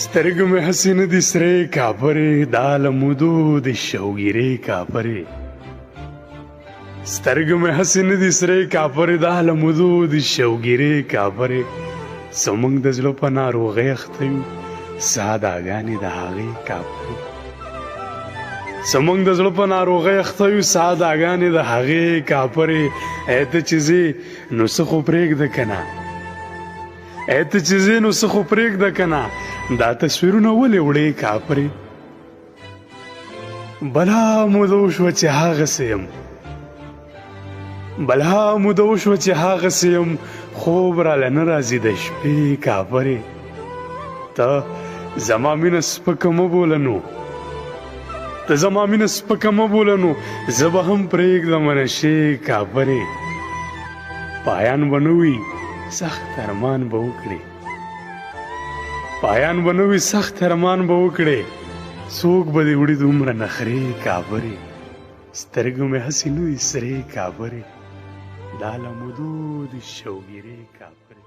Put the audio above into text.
سترګو مې هسې نه دي سرې کاپرې دا له مودو د شوګیرې کاپرې سترګو مې هسې نه دي سرې کاپرې دا له مودو د شوګیرې کاپرې زموږ د زړه په ناروغۍ اخته یو سادهګانې د هغې کاپرې زموږ د زړه په ناروغۍ اخته یو سادهګانې د هغې کاپرې ای ته چې ځې نو څه خو پرېږده که نه ای ته چې ځې نو څه خو پرېږده که نه دا تصویرونه ولې وړې کاپرې بلا موده وشوه چې هغسې یم بلا موده وشوه چې هغسې یم خوب راله نه راځي د شپې کاپرې ته زما مینه سپکه مه بوله نو ته زما مینه سپکه مه بوله نو زه به هم پرېږدم نشې کاپرې پایان به نه وي سخت ارمان به وکړې پایان به نه وي سخت ارمان به وکړې څوک به دې وړي دومره نخرې کاپرې سترګو مې هسې نه دي سرې کاپرې دا له مودو د شوګیرې کاپرې